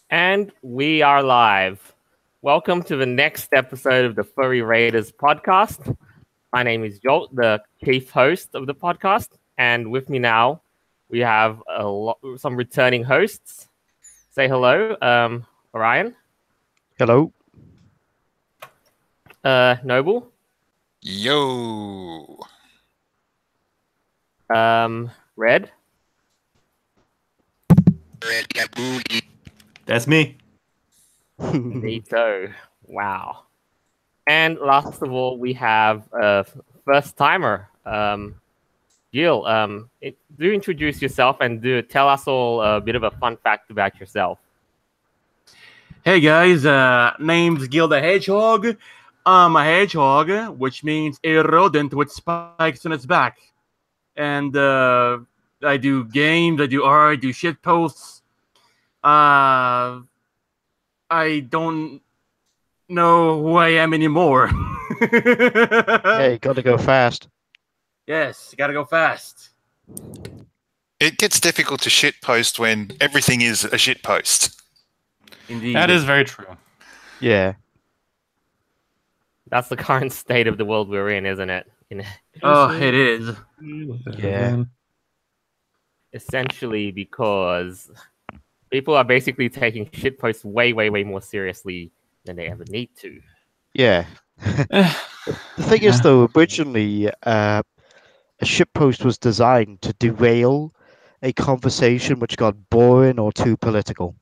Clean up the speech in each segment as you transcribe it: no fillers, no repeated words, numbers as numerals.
And we are live. Welcome to the next episode of the Furry Raiders podcast. My name is Jolt, the chief host of the podcast. And with me now, we have some returning hosts. Say hello, Orion. Hello. Noble. Yo. Red. That's me. Neato. Wow. And last of all, we have a first timer. Jill, do introduce yourself and do tell us all a bit of a fun fact about yourself. Hey guys, name's Gil the Hedgehog. I'm a hedgehog, which means a rodent with spikes on its back. And I do games, I do art, I do shit posts. I don't know who I am anymore. Hey, gotta go fast. Yes, gotta go fast. It gets difficult to shitpost when everything is a shitpost. Indeed. That is very true. Yeah. That's the current state of the world we're in, isn't it? Oh, it is. Yeah. Essentially because people are basically taking shitposts way, way, way more seriously than they ever need to. Yeah. The thing is, though, originally, a shitpost was designed to derail a conversation which got boring or too political.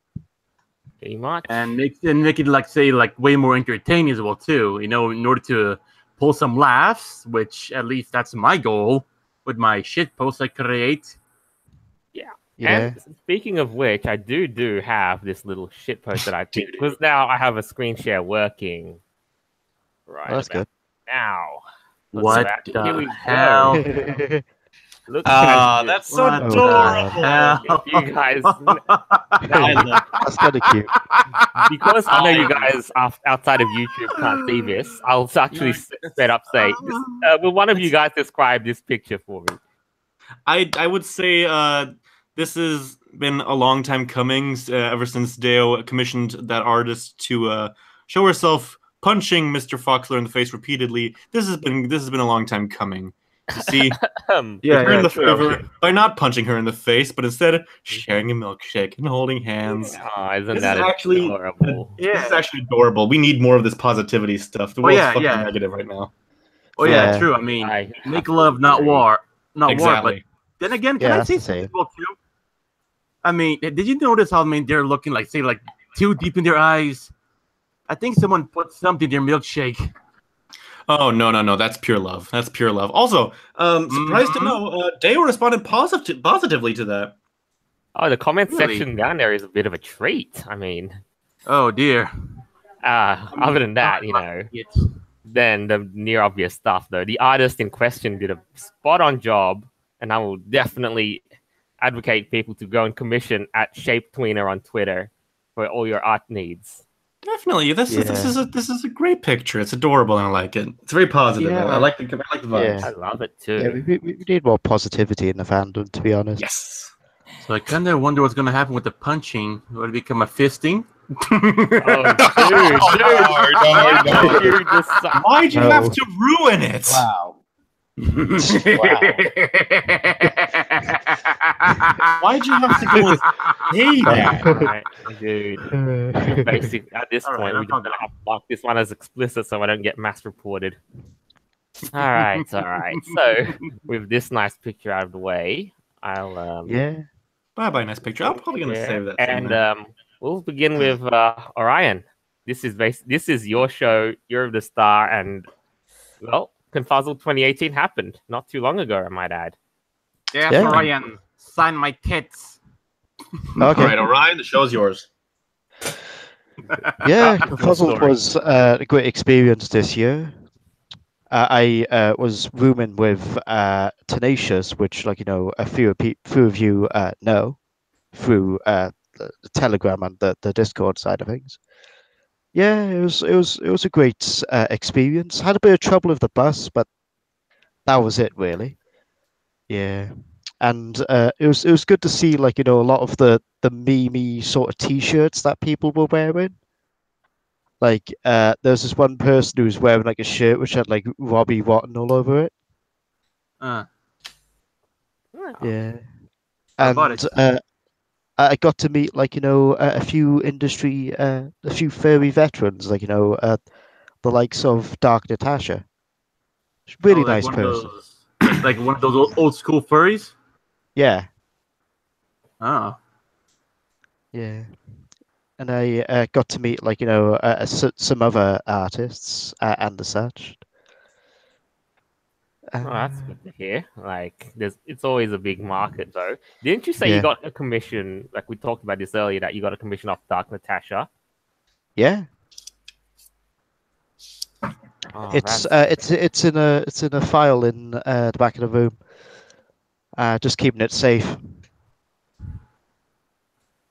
Pretty much. And make it like way more entertaining as well too. You know, in order to pull some laughs, which at least that's my goal with my shit posts I create. And speaking of which, I do have this little shit post that I think because now I have a screen share working. Right. That's good. Now. What the hell? Look That's so What adorable. if you guys That's kind of cute. because I know you guys outside of YouTube can't see this, I'll actually set up say will one of you guys describe this picture for me? I would say this has been a long time coming ever since Deo commissioned that artist to show herself punching Mr. Foxler in the face repeatedly. This has been a long time coming. You see, her in the favor by not punching her in the face, but instead sharing a milkshake and holding hands. Oh, isn't This that is actually adorable? This is actually adorable. We need more of this positivity stuff. The world's fucking negative right now. Oh yeah, true. I mean, make love, not war, not war. But then again, can I say something as well too? I mean, did you notice how they're looking like too deep in their eyes? I think someone put something in their milkshake. Oh no! That's pure love. That's pure love. Also, surprised to know, Deo responded positively to that. Oh, the comment section down there is a bit of a treat. I mean, oh dear. Other than that, then the near obvious stuff though. The artist in question did a spot on job, and I will definitely advocate people to go and commission at Shape Tweener on Twitter for all your art needs. Definitely, this is a great picture. It's adorable and I like it. It's very positive. Yeah. I like the vibes. Yeah. I love it too. Yeah, we need more positivity in the fandom, to be honest. Yes. So I kind of wonder what's going to happen with the punching. Will it become a fisting? Why'd you have to ruin it? Wow. Why'd you have to go and say that? Right, dude. Basically, at this point, we're just gonna block this one as explicit so I don't get mass reported. All right. So, with this nice picture out of the way, I'll Bye, nice picture. I'm probably gonna save that. And we'll begin with Orion. This is your show. You're the star, and well, Confuzzled 2018 happened not too long ago, I might add. Yes, Orion, sign my tits. Okay. All right, Orion, the show's yours. Yeah, Confuzzled was a great experience this year. I was rooming with Tenacious, which, a few of you know through the Telegram and the Discord side of things. Yeah, it was a great experience. Had a bit of trouble with the bus, but that was it really. Yeah. and it was good to see like a lot of the meme sort of t-shirts that people were wearing. Like there's this one person who was wearing like a shirt which had like Robbie Rotten all over it. Oh, Yeah, how about and it? I got to meet like a few industry a few furry veterans like the likes of Dark Natasha. She's a Oh, really like nice one of person. those, like one of those old school furries. Yeah, Oh, yeah. And I got to meet like some other artists and the such. Oh, that's good to hear. Like, it's always a big market, though. Didn't you say you Yeah. got a commission? Like we talked about this earlier, that you got a commission off Dark Natasha. Yeah, Oh, it's that's it's in a file in the back of the room. Just keeping it safe.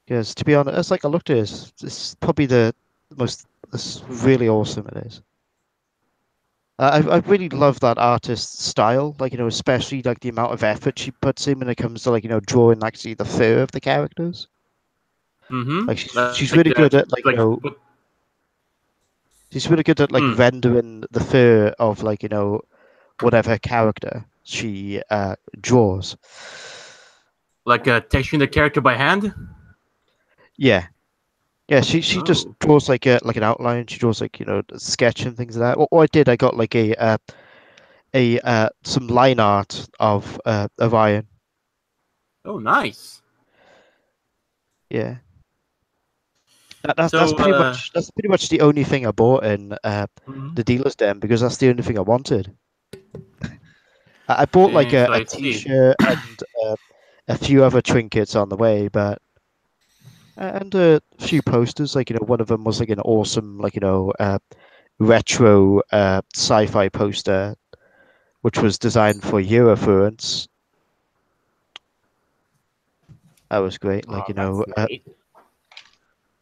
Because to be honest, it's like I looked at it, it's probably the most. It's really awesome. It is. I really love that artist's style. Like especially like the amount of effort she puts in when it comes to like drawing actually the fur of the characters. mm-hmm. Like she's really good at like she's really good at like Mm. rendering the fur of like whatever character she draws. Like texturing the character by hand. Yeah, yeah. She just Oh. draws like an outline. She draws like a sketch and things like that. What I did, I got like a some line art of Orion. Oh, nice. Yeah, So, that's pretty much the only thing I bought in mhm. the dealer's den because that's the only thing I wanted. I bought like So a I see. t-shirt and a few other trinkets on the way, but and a few posters. Like one of them was like an awesome like retro sci-fi poster, which was designed for Eurofluence. That was great. Like oh, that's neat.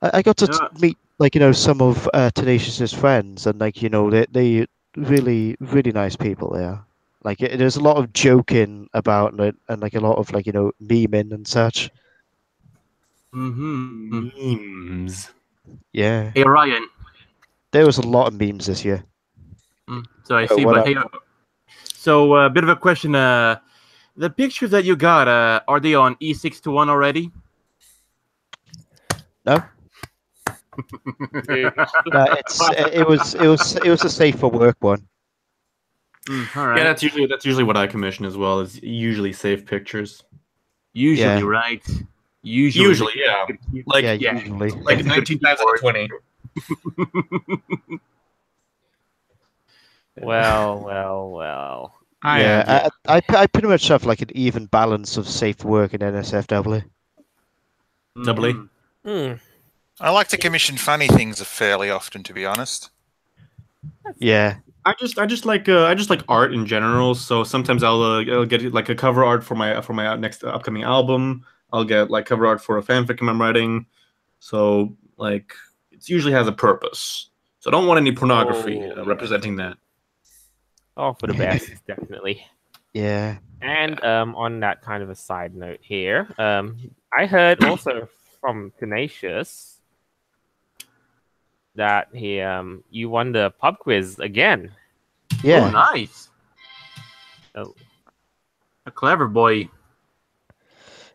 I got to Yeah. meet like some of Tenacious's friends, and like they really really nice people there. Like there's a lot of joking about it, and like a lot of like memeing and such. Mm-hmm. Memes. Yeah, Hey, Orion. there was a lot of memes this year. So I Oh, see, what but up? hey, so a bit of a question. The pictures that you got, are they on E6 to 1 already? No, Dude, no, it was a safe for work one. All right. Yeah, that's usually what I commission as well. Is usually safe pictures. Usually, Yeah. right? Usually, Usually, yeah. Like Yeah, yeah, usually. like 19 times out of 20. well. Yeah, I pretty much have like an even balance of safe work and NSFW. Doubly. Mhm. Hmm. I like to commission funny things fairly often, to be honest. Yeah, I just like art in general. So sometimes I'll get like a cover art for my next upcoming album. I'll get like cover art for a fanfic I'm writing. So like it usually has a purpose. So I don't want any pornography Oh. representing that. Oh, for the best, definitely. yeah. And on that kind of a side note here, I heard also from Tenacious that you won the pub quiz again. Yeah. Oh, nice. Oh. A clever boy.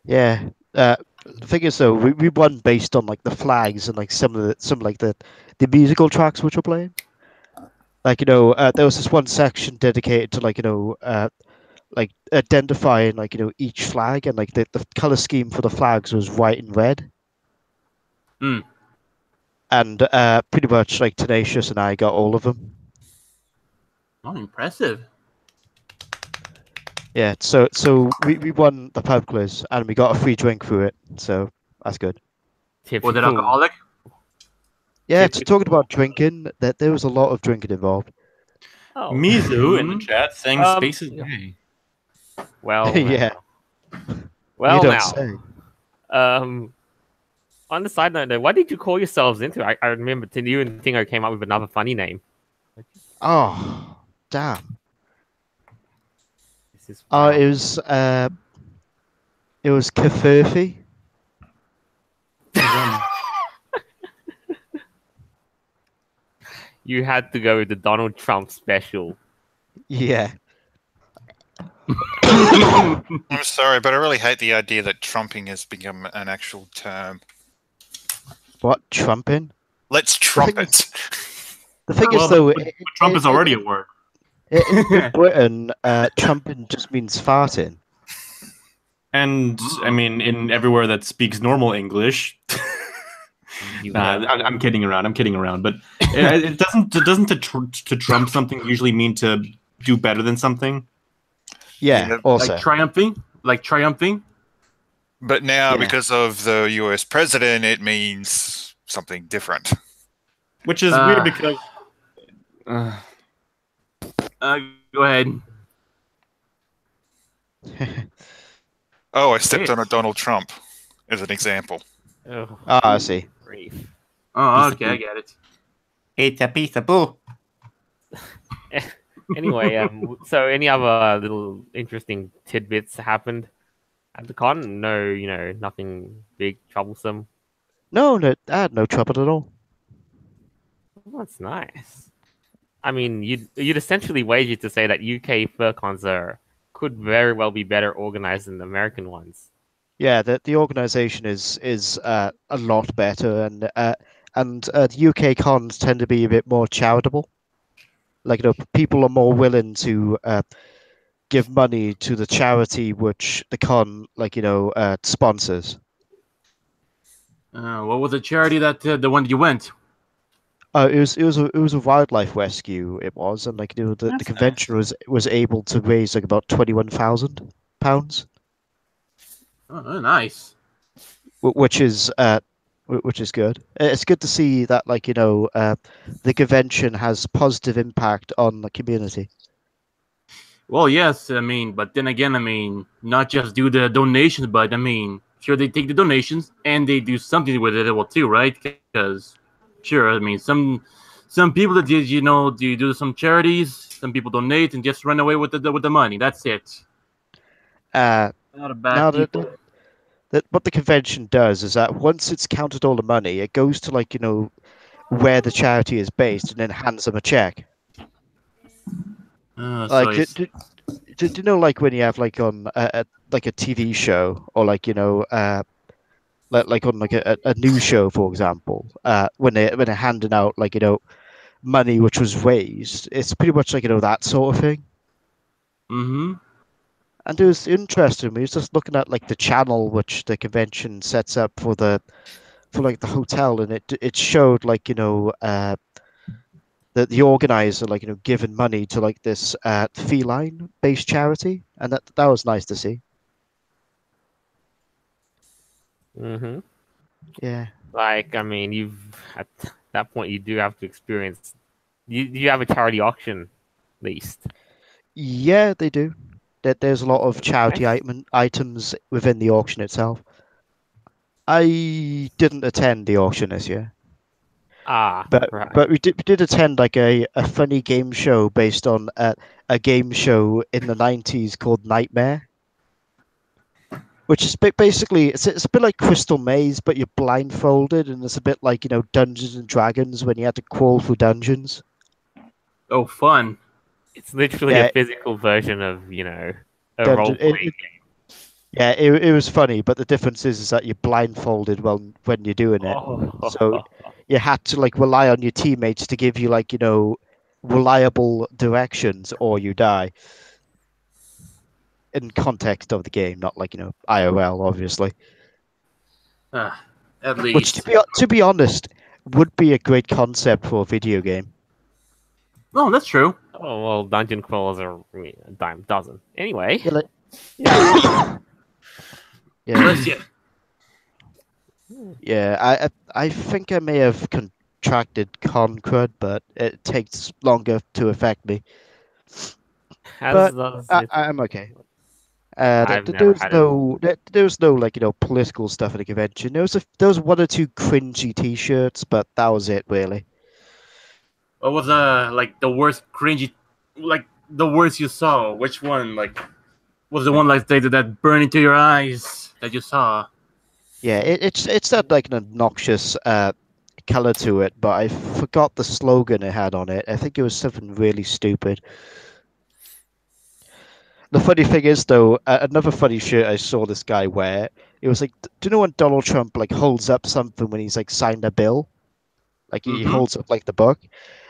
Yeah. The thing is though, we won based on like the flags and like some like the musical tracks which we're playing. Like there was this one section dedicated to like like identifying like each flag, and like the color scheme for the flags was white and red. Mm. And pretty much like Tenacious and I got all of them. Oh, impressive. Yeah, so we won the pub quiz and we got a free drink through it, so that's good. Was it Typical. alcoholic? Yeah, to talking about drinking, that there was a lot of drinking involved. Oh. Mizu in the chat saying Um, space is gay. Well, Yeah. well You don't now. say. On the side note, though, what did you call yourselves into? I remember you and Tingo came up with another funny name. Oh, damn. This is Oh, wild. it was It was Kafurfi. You had to go with the Donald Trump special. Yeah. I'm sorry, but I really hate the idea that trumping has become an actual term. What? Trumping? Let's trumpet. The thing Well, is, though, but Trump is already a word. in Britain, trumping just means farting. And I mean, in everywhere that speaks normal English. I'm kidding around. I'm kidding around. But it doesn't to trump something usually mean to do better than something. Yeah. Also, like triumphing. But now, Yeah. because of the US president, it means something different. Which is weird because. Go ahead. Oh, I stepped on a Donald Trump, as an example. Oh, I see. grief. Oh, okay, I get it. It's a piece of bull. Anyway, so any other little interesting tidbits happened at the con? No, nothing big, troublesome. No, I had no trouble at all. Oh, that's nice. I mean, you'd essentially wager to say that UK fur cons could very well be better organized than the American ones. Yeah, the organization is a lot better, and the UK cons tend to be a bit more charitable. Like, people are more willing to give money to the charity which the con, sponsors. What was the charity that the one you went? It was a wildlife rescue. It was, and the convention was able to raise like about £21,000, Oh, nice. which is good. It's good to see that the convention has positive impact on the community. Well, yes, I mean, but then again, I mean, not just do the donations, but I mean, sure, they take the donations and they do something with it as well too, right? Because, sure, I mean, some people that did, do do some charities, some people donate and just run away with the money. That's it. Not a bad Now people. what the convention does is that once it's counted all the money, it goes to where the charity is based and then hands them a check. Like, do you know, like when you have on a TV show or like on like a news show, for example, when they're handing out money which was raised, it's pretty much that sort of thing. Mm-hmm. And it was interesting. We was just looking at the channel which the convention sets up for the hotel, and it showed the organizer giving money to this feline based charity, and that was nice to see. Mm-hmm. Yeah. I mean, you've at that point you do have to experience. You have a charity auction, at least. Yeah, they do. There's a lot of charity items within the auction itself. I didn't attend the auction this year. Right. But we did attend a funny game show based on a game show in the 90s called Nightmare, which is basically it's a bit like Crystal Maze, but you're blindfolded, and it's a bit like Dungeons and Dragons when you had to crawl through dungeons. Oh, fun! It's literally a physical version of a role playing game. Yeah, it was funny, but the difference is that you're blindfolded when you're doing it. So you had to rely on your teammates to give you reliable directions, or you die. In context of the game, not IRL, obviously. At least. Which, to be honest, would be a great concept for a video game. Oh, that's true. Oh well, dungeon crawlers are a dime dozen. Anyway. Yeah. Bless you. Yeah, I think I may have contracted con crud, but it takes longer to affect me. I'm okay. There was no political stuff at the convention. There was one or two cringy T-shirts, but that was it really. What was the worst cringy, the worst you saw? Which one was the one that burned into your eyes? that you saw. Yeah, it's not like an obnoxious color to it, but I forgot the slogan it had on it. I think it was something really stupid. The funny thing is, though, another funny shirt I saw this guy wear. It was like, do you know when Donald Trump like holds up something when he's like signed a bill? Like he Mhm. holds up like the book,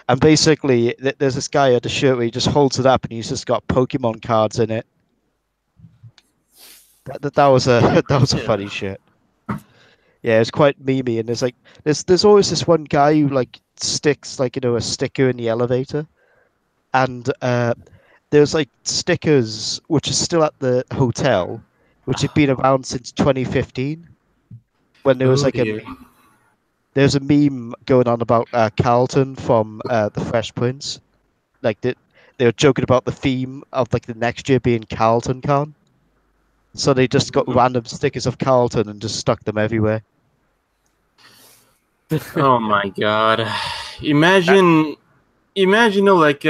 and basically there's this guy at the shirt where he just holds it up and he's just got Pokemon cards in it. That was a that was a funny shirt. Yeah, it's quite memey, and there's always this one guy who like sticks like a sticker in the elevator, and there's like stickers which are still at the hotel, which have been around since 2015, when there was Oh, like dear. there's a meme going on about Carlton from the Fresh Prince, like they were joking about the theme of like the next year being Carlton Con, so they just got random stickers of Carlton and just stuck them everywhere. Oh my god! Imagine, like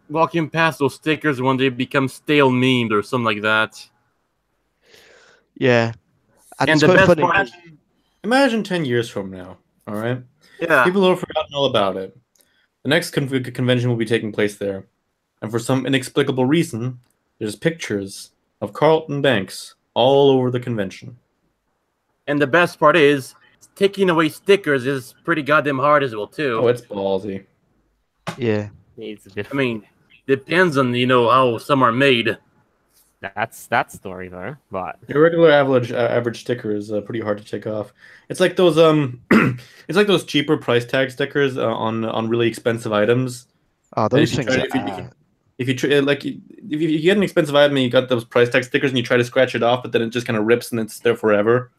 walking past those stickers when they become stale memes or something like that. Yeah, and And it's the quite best funny. part, Imagine 10 years from now, all right? yeah, People have forgotten all about it. The next convention will be taking place there. And for some inexplicable reason, there's pictures of Carlton Banks all over the convention. and the best part is taking away stickers is pretty goddamn hard as well too. Oh, it's ballsy. Yeah, Needs a bit. I mean, depends on how some are made. That's that story though. But Your regular average sticker is pretty hard to take off. It's like those it's like those cheaper price tag stickers on really expensive items. oh, And those if you things. try, if you try, like if you get an expensive item and you got those price tag stickers and you try to scratch it off, but then it just kind of rips and it's there forever.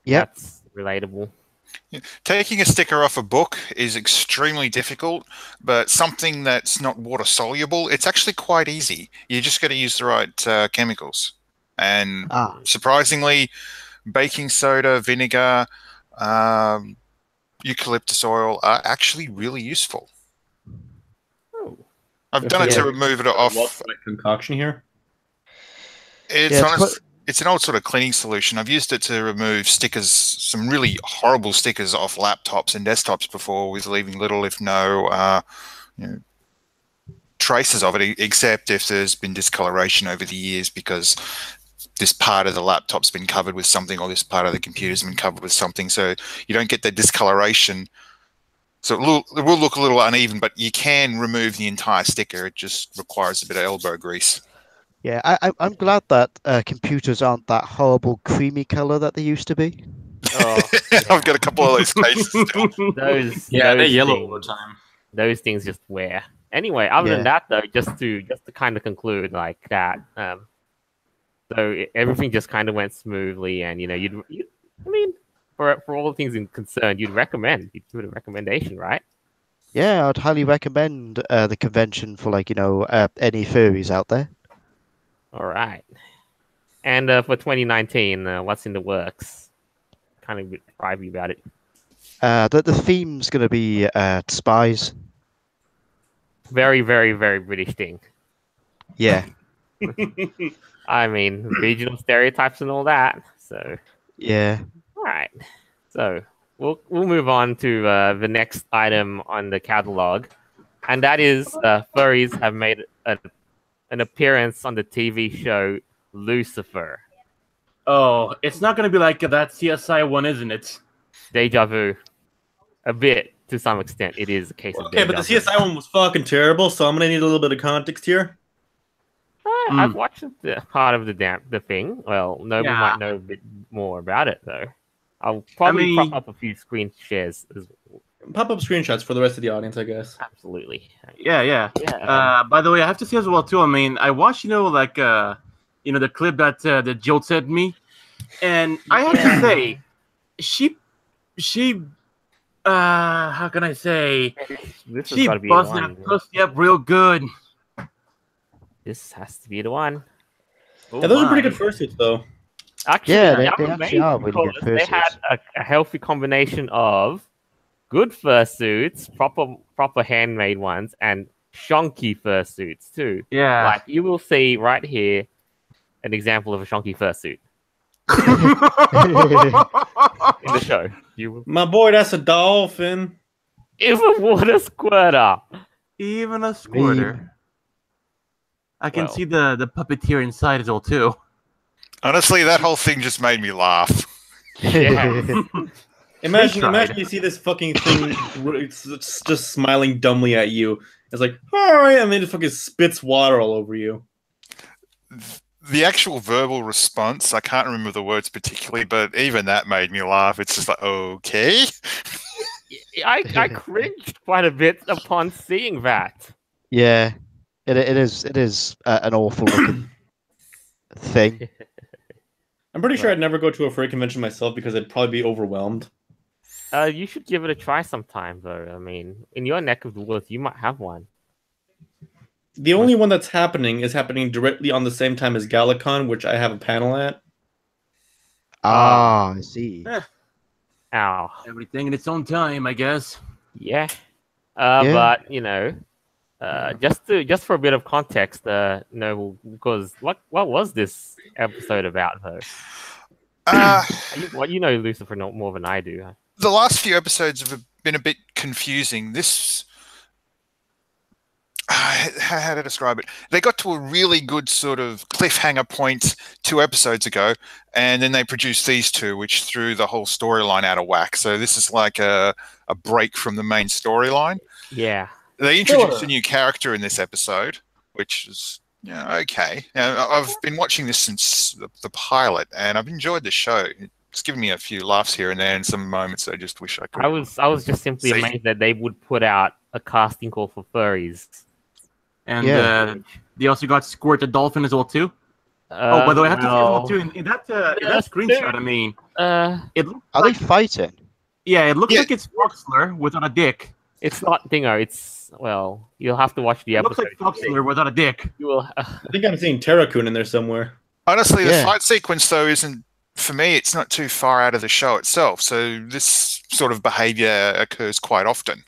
Yep. that's relatable. Taking a sticker off a book is extremely difficult, but something that's not water soluble, it's actually quite easy. You just got to use the right chemicals. And surprisingly, baking soda, vinegar, eucalyptus oil are actually really useful. Oh, I've done it to remove it off. What's that concoction here? It's an old sort of cleaning solution. I've used it to remove stickers, some really horrible stickers off laptops and desktops before, with leaving little, if no, traces of it, except if there's been discoloration over the years because this part of the laptop's been covered with something or this part of the computer's been covered with something. So you don't get the discoloration. So it will look a little uneven, but you can remove the entire sticker. It just requires a bit of elbow grease. Yeah, I'm glad that computers aren't that horrible creamy color that they used to be. oh I've got a couple of those cases still. those Yeah, they those yellow things, over time. Those things just wear. Anyway, other than that though, just to kind of conclude like that. So everything just kind of went smoothly, and I mean, for all the things concerned, you'd give it a recommendation, right? Yeah, I'd highly recommend the convention for like any furries out there. All right. And for 2019, what's in the works? Kind of a bit private about it. The theme's gonna be spies. Very, very, very British thing. Yeah, I mean, regional stereotypes and all that. So, yeah. all right. So we'll move on to the next item on the catalog, and that is furries have made an appearance on the TV show Lucifer. Oh, it's not gonna be like that CSI one, isn't it? Deja vu. A bit, to some extent, it is a case of Okay, deja but the vu. CSI one was fucking terrible, so I'm gonna need a little bit of context here. I've watched the part of the thing. Well, nobody Yeah. might know a bit more about it though. I'll probably prop up a few screen shares. Pop up screenshots for the rest of the audience, I guess. Absolutely. Yeah. Yeah. By the way, I have to say as well too. I mean, I watched the clip that Jill sent me, and I have to say, she how can I say, This has she gotta be buzzed the that one. pussy up real good. This has to be the one. Yeah, those are pretty good fursuits, though. Actually, Yeah, they I'm actually amazed are really good because they had a healthy combination of good fursuits, proper handmade ones, and shonky fursuits too. Yeah. Like you will see right here an example of a shonky fursuit. in the show. You My boy, that's a dolphin. even water squirter. Even a squirter. I can see the puppeteer inside as well too. Honestly, that whole thing just made me laugh. Yeah. Imagine you see this fucking thing, it's just smiling dumbly at you. It's like, all right, and then it fucking spits water all over you. The actual verbal response, I can't remember the words particularly, but even that made me laugh. It's just like, okay. I cringed quite a bit upon seeing that. Yeah, it is an awful looking thing. I'm pretty sure I'd never go to a furry convention myself because I'd probably be overwhelmed. You should give it a try sometime, though. I mean, in your neck of the woods, you might have one. The only one that's happening is happening directly on the same time as Galacon, which I have a panel at. I see. Ow. Everything in its own time, I guess. Yeah. Yeah. But you know, just for a bit of context, no, because what was this episode about, though? You know Lucifer not more than I do. The last few episodes have been a bit confusing. This, how to describe it? They got to a really good sort of cliffhanger point 2 episodes ago, and then they produced these 2, which threw the whole storyline out of whack. So this is like a break from the main storyline. Yeah. They introduced a new character in this episode, which is okay. Now, I've been watching this since the pilot, and I've enjoyed the show. It's given me a few laughs here and there, and some moments I just wish I could. I was just simply amazed that they would put out a casting call for furries. And they also got Squirt the dolphin as well too. By the way, I have to say as well too. In that screenshot, I mean, it looks Are they fighting? Yeah, it looks like it's Foxler without a dick. It's not Dingo. It's you'll have to watch the It episode. looks like Foxler without a dick. You will. I think I'm seeing Terraccoon in there somewhere. Honestly, the fight sequence though isn't. For me, it's not too far out of the show itself. So this sort of behavior occurs quite often.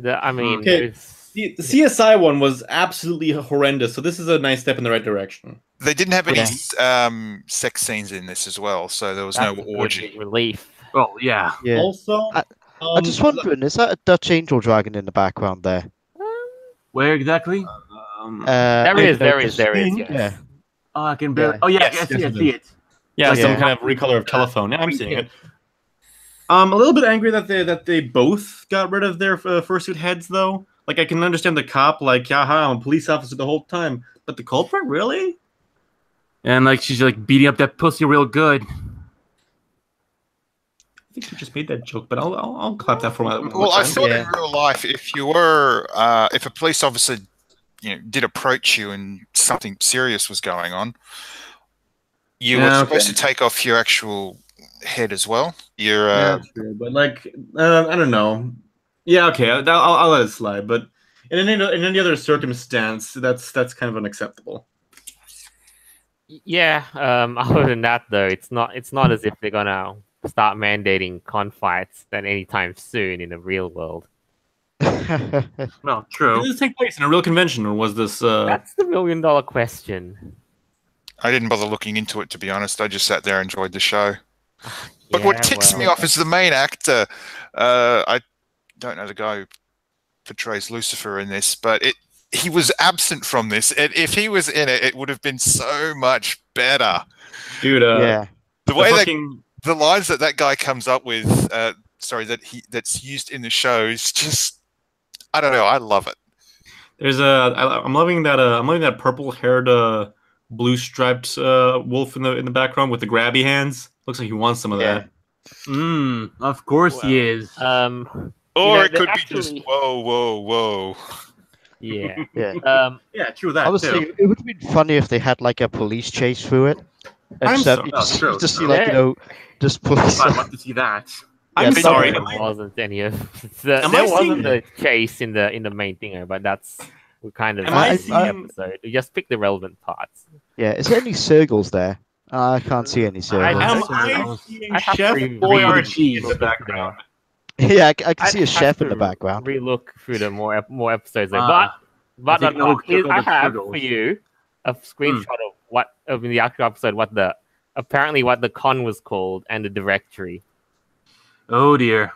I mean, the CSI one was absolutely horrendous. So this is a nice step in the right direction. They didn't have any sex scenes in this as well, so there was no orgy. Relief. Oh yeah. Also, I'm just wondering, is that a Dutch angel dragon in the background there? Where exactly? There is. Yes. Yeah. Oh, I can barely. Oh yeah, I see it. Yeah, some kind of recolor of telephone. Yeah, I'm seeing it. I'm a little bit angry that they both got rid of their fursuit heads, though. Like, I can understand the cop, like, I'm a police officer the whole time, but the culprit, really? And like she's like beating up that pussy real good. I think you just made that joke, but I'll clap that for my. Well, I thought in real life, if you were, if a police officer, did approach you and something serious was going on, you were supposed to take off your actual head as well. Your true, but like I don't know. Yeah, okay, I'll let it slide. But in any other circumstance, that's kind of unacceptable. Yeah. Other than that, though, it's not as if they're gonna start mandating confights at any time soon in the real world. No, true. Did this take place in a real convention, or was this? That's the $1 million question. I didn't bother looking into it, to be honest. I just sat there and enjoyed the show. But what ticks me off is the main actor. I don't know the guy who portrays Lucifer in this, but he was absent from this. And if he was in it, it would have been so much better. Dude, the way the lines that guy comes up with, that's used in the show is just, I don't know. I love it. There's I'm loving that purple-haired, blue-striped wolf in the background with the grabby hands. Looks like he wants some of that. Of course he is. Or it could be just whoa. Yeah. Yeah, true that. Honestly, it would have been funny if they had like a police chase through it. I'm sorry. You just see like just police. I'd love to see that. I'm sorry. There wasn't any of there wasn't a chase in the main thing, but that's we kind of the episode. We just pick the relevant parts. Yeah, is there any circles there? I can't see any circles. Am I seeing Chef Boyardee in the background? Yeah, I can see a chef in the background. Relook through the more episodes there, but I have for you a screenshot of what of in the actual episode what the apparently what the con was called and the directory. Oh dear.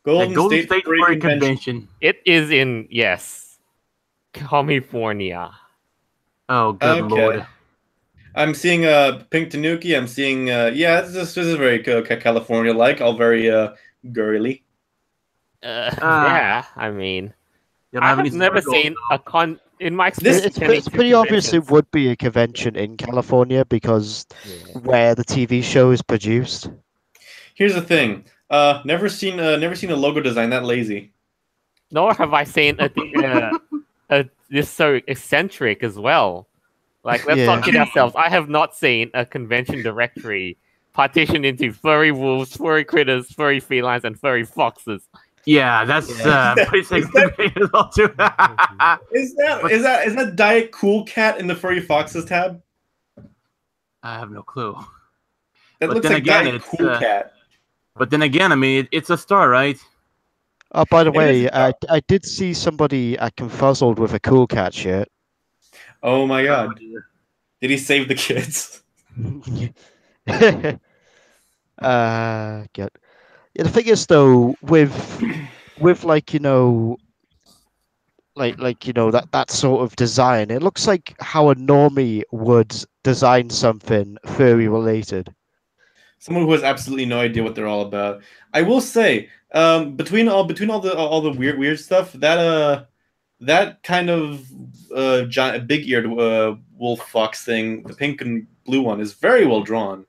Golden, Golden State Furry Furry Convention. Convention. It is in, yes, California. Oh, good Okay. lord. I'm seeing Pink Tanuki. I'm seeing yeah, this is very California-like, all very girly. Yeah, I mean, You don't I have have any never sparkles, seen though. a con in my experience. It's pretty obvious it would be a convention in California because where the TV show is produced. Here's the thing. Never seen a logo design that lazy. Nor have I seen this so eccentric as well. Like, let's not kid ourselves. I have not seen a convention directory partitioned into furry wolves, furry critters, furry felines, and furry foxes. Yeah, that's pretty segregated as well too. Is that Diet Cool Cat in the Furry Foxes tab? I have no clue. That But looks then like again, Diet it's, Cool Cat. But then again, I mean, it's a star, right? Oh, by the It way, is- I did see somebody at Confuzzled with a Cool Cat shirt. Oh my Oh, god. dear. Did he save the kids? Good. Yeah, the thing is though, with like that sort of design, it looks like how a normie would design something furry related. Someone who has absolutely no idea what they're all about. I will say, between all the weird stuff, that kind of giant big-eared wolf fox thing, the pink and blue one, is very well drawn.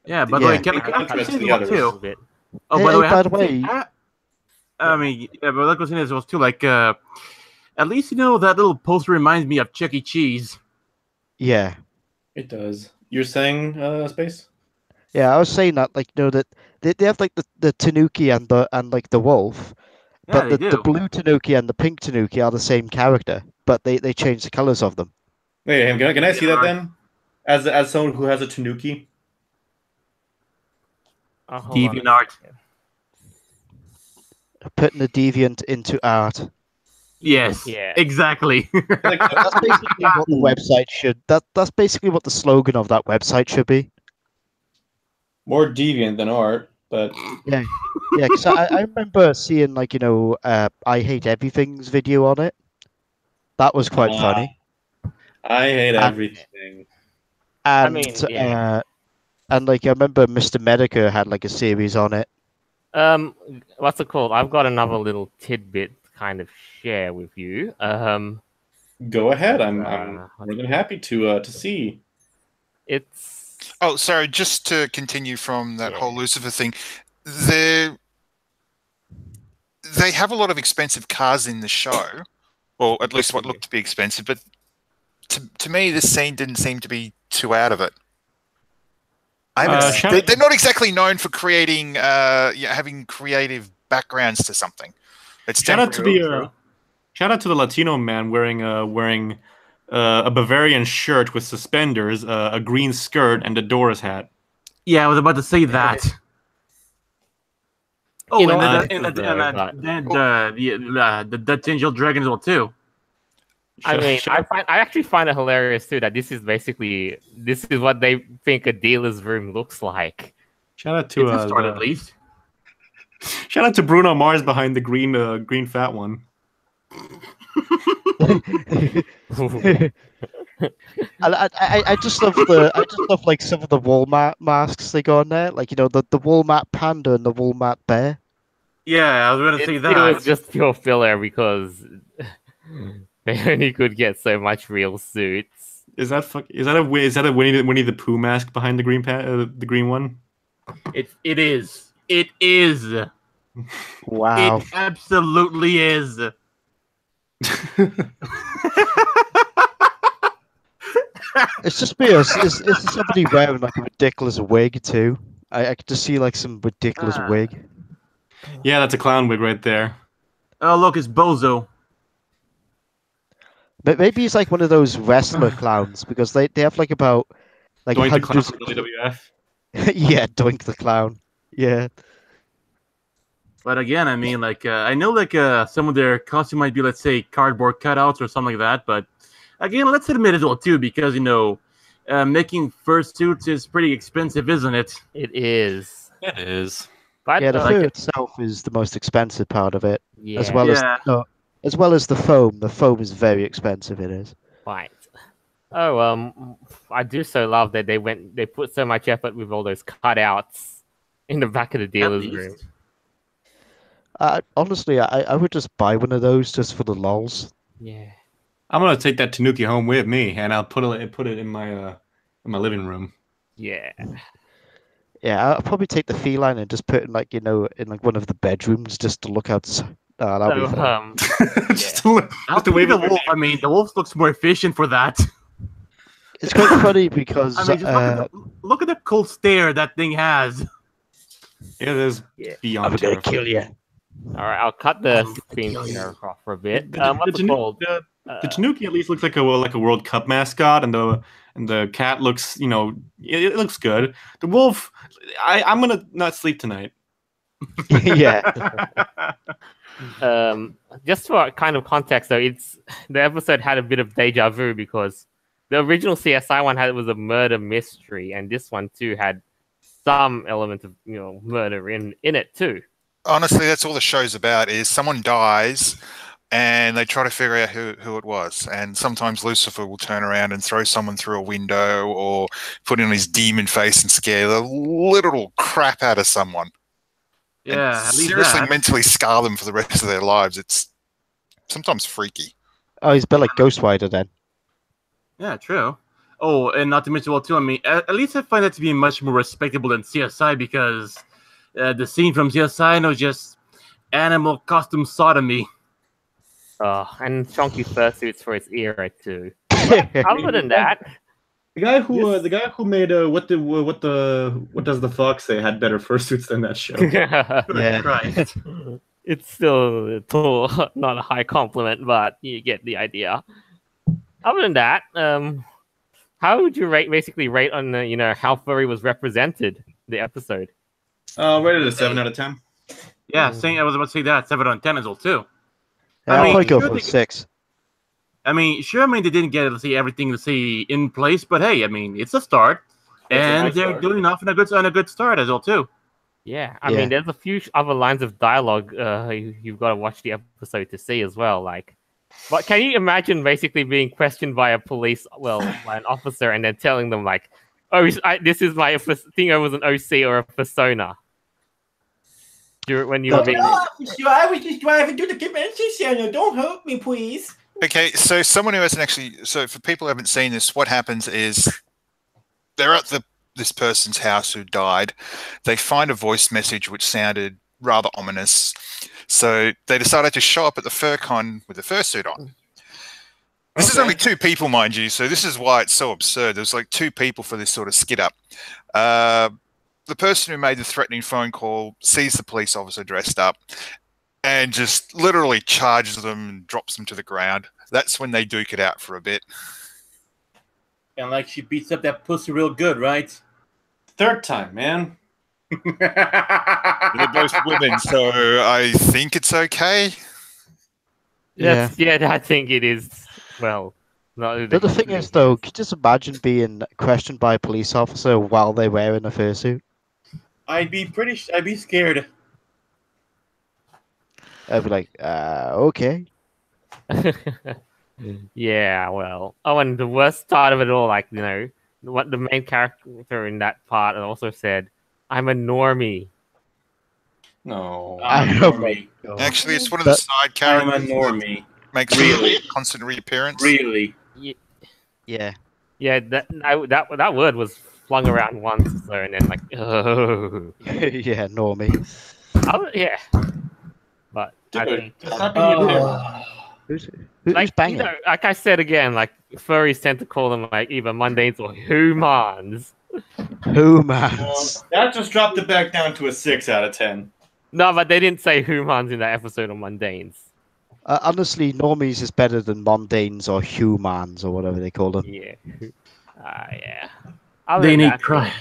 Yeah, by the Yeah. way, can In I contrast say to the one others. too? Bit. Oh, Hey, by the way, I by have the to say, way- I mean, yeah, but like I was saying, as well too, like, at least that little poster reminds me of Chuck E. Cheese. Yeah, It does. You're saying, Space? yeah. I was saying that that they have like the Tanuki and like the wolf, Yeah, but they the do. blue Tanuki and the pink Tanuki are the same character, but they change the colors of them. Wait, can I see that Yeah. then? As someone who has a Tanuki? Oh, hold on a DeviantArt. second. Putting a deviant into art. Yes, Yeah. exactly. Like, That's basically what the website should. That's basically what the slogan of that website should be. more deviant than art, but Yeah, yeah. Because I remember seeing I Hate Everything's video on it. That was quite funny. I hate And- everything. And mean, yeah. and I remember Mr. Medica had like a series on it. What's it called? I've got another little tidbit to kind of share with you. Go ahead. I'm Uh, more than happy to see. It's Oh, sorry. Just to continue from that Yeah. whole Lucifer thing, they have a lot of expensive cars in the show, or at least what looked to be expensive. But to me, this scene didn't seem to be too out of it. They're not exactly known for creating, having creative backgrounds to something. It's Shout out to temporary. the Latino man wearing a Bavarian shirt with suspenders, a green skirt, and a Doris hat. Yeah, I was about to say that. Oh, You know, and but- the Dutch Angel Dragon as well too. I mean, I actually find it hilarious too that this is what they think a dealer's room looks like. shout out to It's a start at least. shout out to Bruno Mars behind the green fat one. I just love like some of the Walmart masks they got on there, like the Walmart panda and the Walmart bear. Yeah, I was gonna say It that. was just pure filler because they only could get so much real suits. Is that a Winnie the Pooh mask behind the the green one? It is. It is. Wow. It absolutely is. It's just me. It's somebody wearing like a ridiculous wig too. I could just see like some ridiculous wig. Yeah, that's a clown wig right there. Oh, look, it's Bozo. But maybe he's like one of those wrestler clowns because they have like about like Doink the clown hundreds. from WWF. Yeah, Doink the clown. Yeah. But again, I mean, like, I know, like, some of their costume might be, let's say, cardboard cutouts or something like that. But again, let's admit as well too, because making fursuits is pretty expensive, isn't it? It is. It is. But Yeah, the like fur it. itself is the most expensive part of it, as yeah, well Yeah. as well as the foam. The foam is very expensive. It is. right. Oh, I do so love that they put so much effort with all those cutouts in the back of the At dealer's room. least. Honestly, I would just buy one of those just for the lols. Yeah. I'm gonna take that Tanuki home with me, and I'll put it in my living room. Yeah. Yeah, I'll probably take the feline and just put it in in like one of the bedrooms just to look outside. That'll be So, fun. Just to look- I'll just to take wave the it. wolf. I mean, the wolf looks more efficient for that. It's quite funny because I mean, just look at the cold stare that thing has. Yeah, there's Yeah. beyond terrifying. you. All right, I'll cut the I'm screen gonna kill share you. off for a bit. The What's it Tanuki- called? The Tanuki at least looks like a World Cup mascot, and the cat looks, it looks good. The wolf, I'm gonna not sleep tonight. Yeah. Just for kind of context, though, the episode had a bit of deja vu because the original CSI one was a murder mystery, and this one too had some element of murder in it too. Honestly, that's all the show's about: is someone dies, and they try to figure out who it was. And sometimes Lucifer will turn around and throw someone through a window, or put in his demon face and scare the literal crap out of someone. And Yeah, at least seriously that. mentally scar them for the rest of their lives. It's sometimes freaky. Oh, he's a bit like Ghost Rider then. Yeah, true. Oh, and not to mention, well, too, I mean, at least I find that to be much more respectable than CSI because the scene from CSI was just animal costume sodomy. And chunky fursuits for its era too. Other than that, The guy who made what does the fox say had better fursuits than that show. Yeah. Christ. it's still not a high compliment, but you get the idea. Other than that, how would you rate on the, how Furry was represented the episode? Rated a 7 out of 10. Yeah, I was about to say that 7 on 10 as well too. I'll mean, probably go sure for they- 6. I mean, sure, they didn't get everything in place, but hey, I mean, it's a start, and nice they're start. doing off on a good start as well too. Yeah, I Yeah. mean, there's a few other lines of dialogue you've got to watch the episode to see as well. Like, but can you imagine basically being questioned by by an officer, and then telling them like, "Oh, this is my thing. I was an OC or a persona." When you were being, Officer, I was just driving to the convention center. Don't hurt me, please. Okay, so someone who hasn't actually, so for people who haven't seen this, what happens is they're at this person's house who died. They find a voice message which sounded rather ominous, so they decided to show up at the FurCon with a fursuit on. This is only 2 people, mind you, so this is why it's so absurd. There's like 2 people for this sort of skid up. The person who made the threatening phone call sees the police officer dressed up and just literally charges them and drops them to the ground. That's when they duke it out for a bit. And like she beats up that pussy real good, right? 3rd time, man. They're both women, so I think it's okay. Yeah. I think it is. Well, not But the thing is, though, could you just imagine being questioned by a police officer while they're wearing a fursuit? I'd be scared. I'd be like, okay. Yeah, well. Oh, and the worst part of it all, like, what the main character in that part also said, "I'm a normie." No. I'm a normie. Actually, it's one of the side I'm a characters that normie. makes Really? a constant reappearance. Really? Yeah. Yeah, that word was flung around once, so, and then like, oh, Yeah, normie. yeah. But I think, Who's like, banging? like I said again, like furries tend to call them like either mundanes or humans. Humans. That just dropped it back down to a 6 out of 10. No, but they didn't say humans in that episode of mundanes. Honestly, normies is better than mondanes or humans or whatever they call them. Yeah. Yeah. Other They than need that, cry.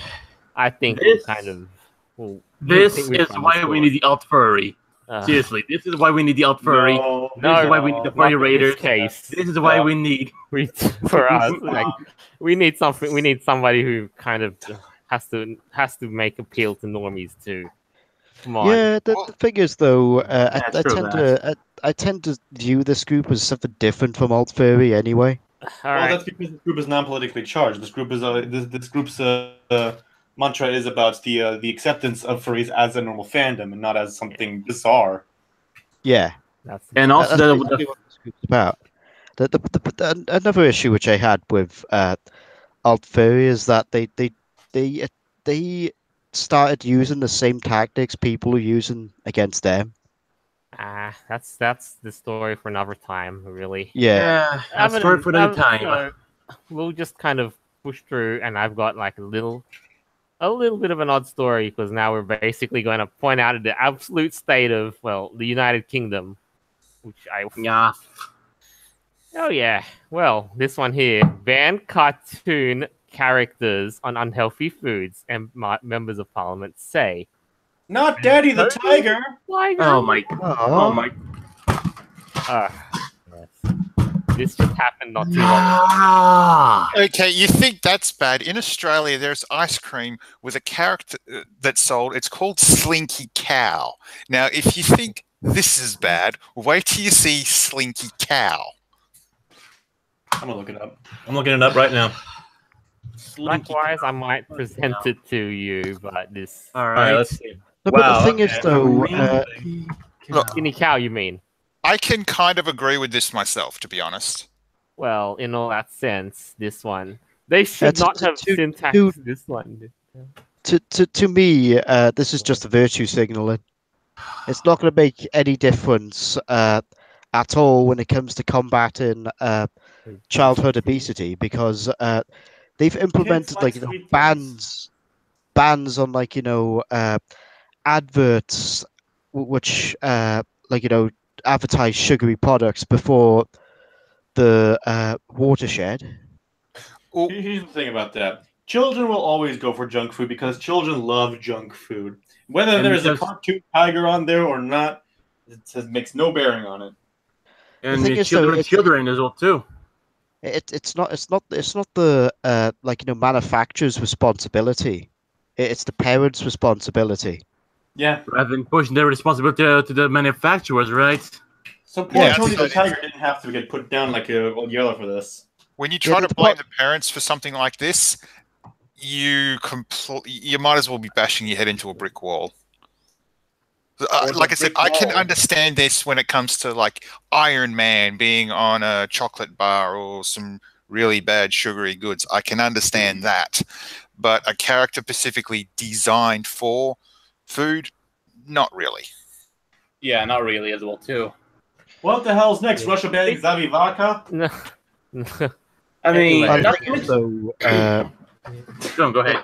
I think This- kind of. Well, This I think we is found why the we score. need the alt furry. Seriously, this is why we need the alt furry. This is why we need the furry raiders. This is why we need. For us, like we need something. We need somebody who kind of has to make appeal to normies too. Come on. Yeah, the thing is though, I tend to view this group as something different from alt furry anyway. All Well, right. that's because this group is non-politically charged. This group is this group's mantra is about the acceptance of furries as a normal fandom and not as something bizarre. Yeah, That's And also, that's basically what this group's about. Another issue which I had with alt furry is that they started using the same tactics people are using against them. that's the story for another time, really. Yeah, that's story for another time. So we'll just kind of push through, and I've got like a little bit of an odd story because now we're basically going to point out the absolute state of the United Kingdom, which Yeah. Oh yeah. Well, this one here: ban cartoon characters on unhealthy foods, and members of Parliament say. Not Daddy the Tiger. Oh my. Oh my. Yes. This just happened not too long Ah. Okay, you think that's bad? In Australia, there's ice cream with a character that's sold. It's called Slinky Cow. Now, if you think this is bad, wait till you see Slinky Cow. I'm gonna look it up. I'm looking it up right now. Likewise, I might present it to you, but this. All All right, right. let's see. No, Wow, but the thing is okay. though, Look, Skinny cow, you mean? I can kind of agree with this myself, to be honest. Well, in all that sense, this one. They should That's not have too- syntaxed this one. to me, this is just a virtue signaling. It's not going to make any difference at all when it comes to combating childhood obesity because they've implemented like sweet bans on adverts which advertise sugary products before the watershed. Well, Here's the thing about that. Children will always go for junk food because children love junk food. Whether And there's a because- cartoon tiger on there or not, it makes no bearing on it. And thing the is, though, children as well too. It's not the manufacturer's responsibility. It's the parents' responsibility. Yeah. Rather than pushing their responsibility to the manufacturers, right? So poor Yeah, Tony the so- Tiger didn't have to get put down like a old yellow for this. when you try Yeah, to blame the parents for something like this, you might as well be bashing your head into a brick wall. Like I said, I can understand this when it comes to like Iron Man being on a chocolate bar or some really bad sugary goods. I can understand that. But a character specifically designed for food, not really. Yeah, not really as well too. What the hell's next? Russia banning Zavivaka? No. I mean, Anyway. not So go ahead.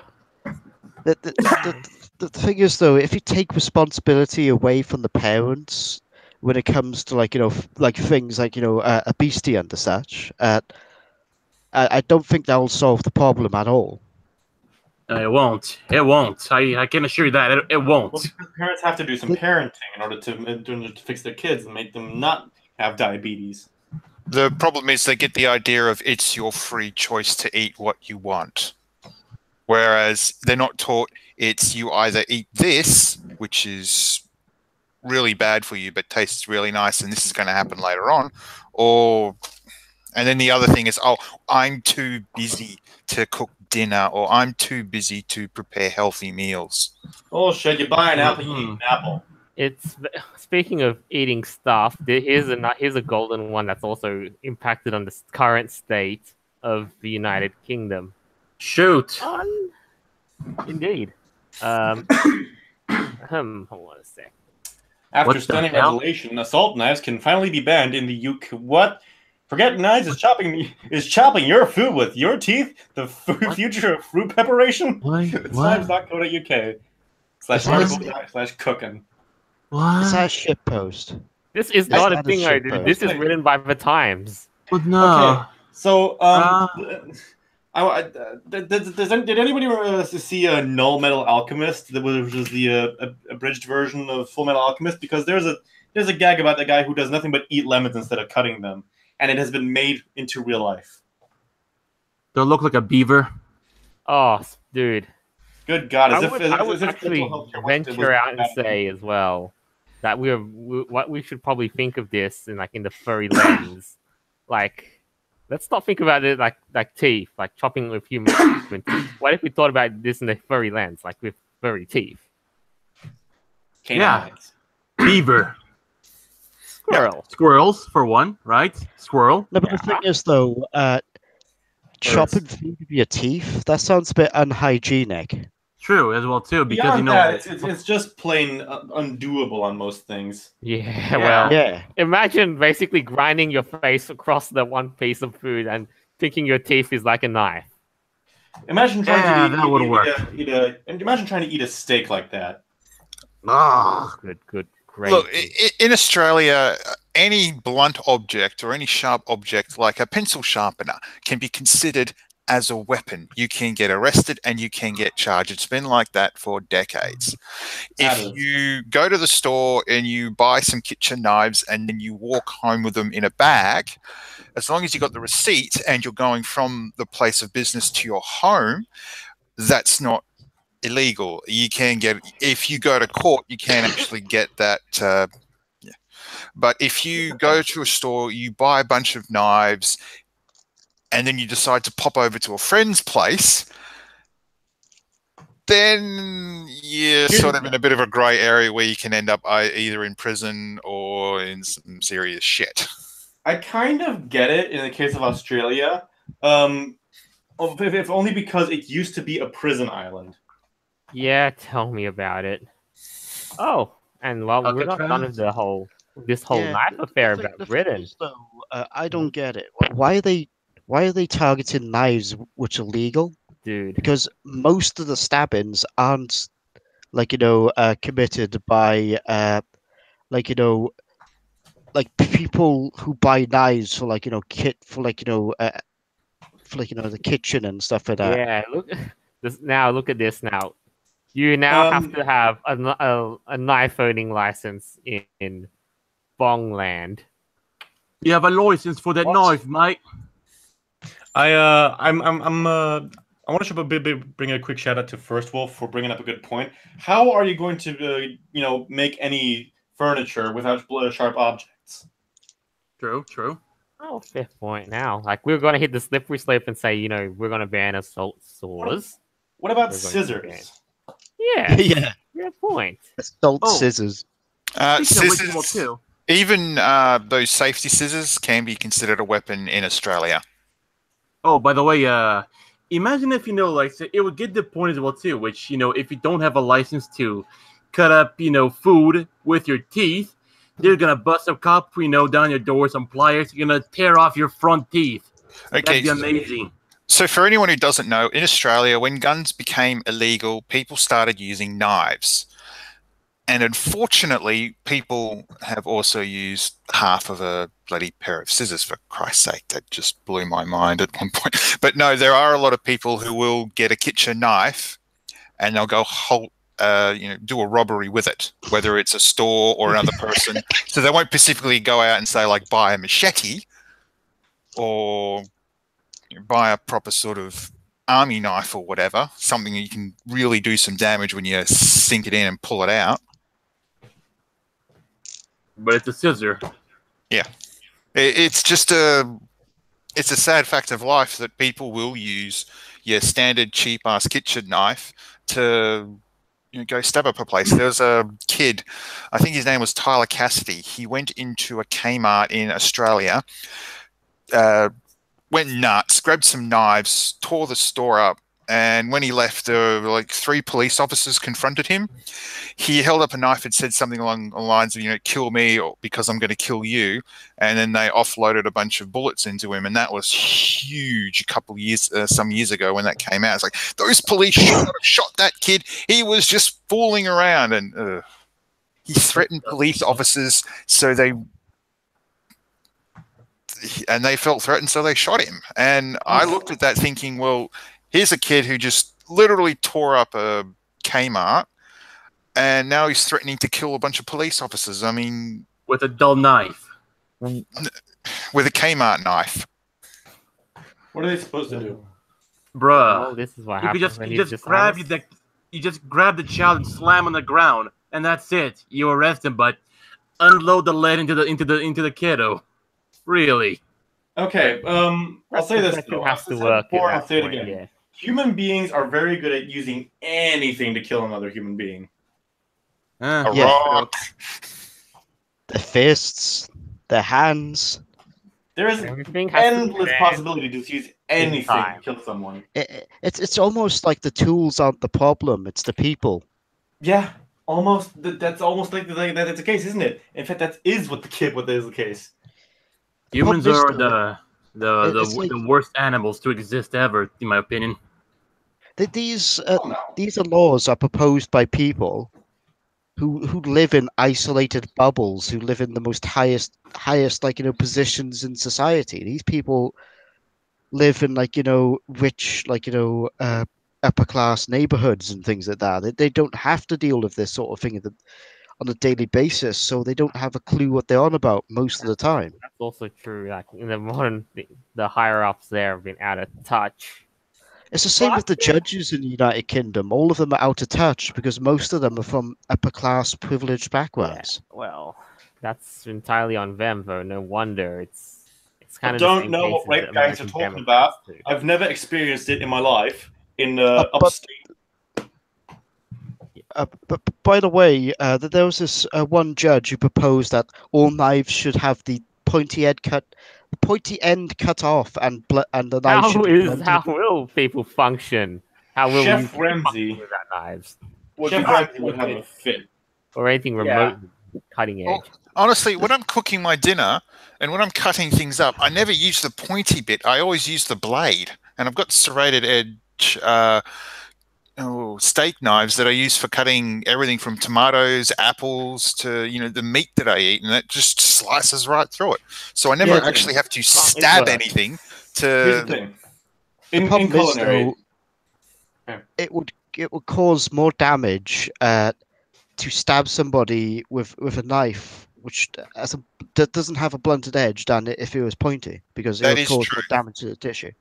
the thing is though, if you take responsibility away from the parents when it comes to things like obesity and such, I don't think that will solve the problem at all. It won't. It won't. I can assure you that it won't. Well, because parents have to do some parenting in order to fix their kids and make them not have diabetes. The problem is they get the idea of it's your free choice to eat what you want. Whereas they're not taught it's you either eat this, which is really bad for you but tastes really nice and this is going to happen later on, and then the other thing is, I'm too busy to cook dinner or I'm too busy to prepare healthy meals. Oh shit, you buy an apple, you eat an apple. It's speaking of eating stuff. Here's a golden one that's also impacted on the current state of the United Kingdom. Shoot. Indeed. Hold on a sec. After What the stunning hell? revelation, assault knives can finally be banned in the UK. What? Forget knives is chopping your food with your teeth. The future of fruit preparation. What? Times.co.uk/article/cooking. It's What? a shit post. This is That's not a not a thing, shit dude. post. This is written by the Times. But no. Okay, so Did anybody see a Null Metal Alchemist, which is the abridged version of Full Metal Alchemist? Because there's a gag about the guy who does nothing but eat lemons instead of cutting them, and it has been made into real life. They'll look like a beaver. Oh, dude. Good God! I would actually venture out and say as well that what we should probably think of this in the furry lens. Like, let's not think about it like teeth, like chopping with human teeth. What if we thought about this in the furry lens, like with furry teeth? Yeah, beaver. Squirrel. Squirrels, for one, right? Squirrel. No, but the thing is, though, chopping food with your teeth, that sounds a bit unhygienic. True, as well, too, because, Beyond that, it's just plain undoable on most things. Yeah, well, Yeah. imagine basically grinding your face across the one piece of food and thinking your teeth is like a knife. Imagine trying to trying to eat a steak like that. Ah, Good, great. Look, in Australia, any blunt object or any sharp object like a pencil sharpener can be considered as a weapon. You can get arrested and you can get charged. It's been like that for decades. If you go to the store and you buy some kitchen knives and then you walk home with them in a bag, as long as you got the receipt and you're going from the place of business to your home, that's not illegal. You can get, if you go to court, you can actually get that. But if you go to a store, you buy a bunch of knives, and then you decide to pop over to a friend's place, then you're sort of in a bit of a grey area where you can end up either in prison or in some serious shit. I kind of get it in the case of Australia, if only because it used to be a prison island. Yeah, tell me about it. Oh, and well, we're not done with this whole knife affair about Britain. Though, I don't get it. Why are they targeting knives which are legal? Dude. Because most of the stabbings aren't committed by people who buy knives for the kitchen and stuff like that. Yeah, look at this now. You now have to have a knife owning license in Bongland. You have a license for that knife, mate. I want to bring a quick shout out to First Wolf for bringing up a good point. How are you going to make any furniture without sharp objects? True. Oh, fair point. Now, like, we're gonna hit the slippery slope and say, we're gonna ban assault saws. What about scissors? Yeah. Yeah. Fair point. Assault scissors. Scissors. Even those safety scissors can be considered a weapon in Australia. Oh, by the way, imagine if it would get the point as well too. Which if you don't have a license to cut up food with your teeth, they're gonna bust a cop down your door, some pliers. You're gonna tear off your front teeth. Okay, that'd be amazing. So for anyone who doesn't know, in Australia, when guns became illegal, people started using knives. And unfortunately, people have also used half of a bloody pair of scissors, for Christ's sake. That just blew my mind at one point. But no, there are a lot of people who will get a kitchen knife and they'll go do a robbery with it, whether it's a store or another person. So they won't specifically go out and say, like, buy a machete or buy a proper sort of army knife or whatever, something that you can really do some damage when you sink it in and pull it out. But it's a scissor. Yeah. It's just a sad fact of life that people will use your standard cheap-ass kitchen knife to go stab up a place. There was a kid, I think his name was Tyler Cassidy. He went into a Kmart in Australia, went nuts, grabbed some knives, tore the store up, and when he left, like 3 police officers confronted him. He held up a knife and said something along the lines of, kill me or because I'm going to kill you. And then they offloaded a bunch of bullets into him, and that was huge some years ago when that came out. It's like, those police should not have shot that kid. He was just fooling around, and he threatened police officers, so and they felt threatened, so they shot him. And I looked at that thinking, well, here's a kid who just literally tore up a Kmart, and now he's threatening to kill a bunch of police officers. I mean, with a dull knife. with a Kmart knife. What are they supposed to do? Bruh. Oh, this is what You happens just, when you you're just grab dishonest. you just grab the child and slam on the ground, and that's it. You arrest him, but unload the lead into the kiddo. Really? Okay, I'll say this Perspective though. has I've to said work at before, that I'll say it point, again. yeah. Human beings are very good at using anything to kill another human being. A Yeah. rock. Their fists, their hands. There is Everything has to be endless fair. possibility to just use anything to time. kill someone. It's almost like the tools aren't the problem; it's the people. Yeah, almost. That's almost like that's the case, isn't it? In fact, that is what is the case. Humans problem is, are though, it's like- the worst animals to exist ever, in my opinion. These laws are proposed by people who live in isolated bubbles, who live in the most highest positions in society. These people live in rich upper class neighborhoods and things like that. They don't have to deal with this sort of thing on a daily basis, so they don't have a clue what they're on about most of the time. That's also true. Like in the modern, the higher ups there have been out of touch. It's the same with the judges in the United Kingdom. All of them are out of touch because most of them are from upper class privileged backgrounds. Yeah, well, that's entirely on them, though. No wonder it's kind I of. the don't same know case what as rape the gangs are American talking Democrats, about. too. I've never experienced it in my life in but- upstate. But by the way, there was this one judge who proposed that all knives should have the pointy end cut off, and the knife should be blunted. How will people function? How will Chef you function Ramsay without knives Chef Ramsay would have a fit. or anything remotely cutting Well, edge? honestly, when I'm cooking my dinner and when I'm cutting things up, I never use the pointy bit. I always use the blade. And I've got serrated edge steak knives that I use for cutting everything from tomatoes, apples to the meat that I eat, and that just slices right through it. So I never Yeah, actually have to stab anything. Here's the thing. The In problem is, culinary, though, it would cause more damage to stab somebody with a knife that doesn't have a blunted edge than if it was pointy, because it That would is cause true. more damage to the tissue.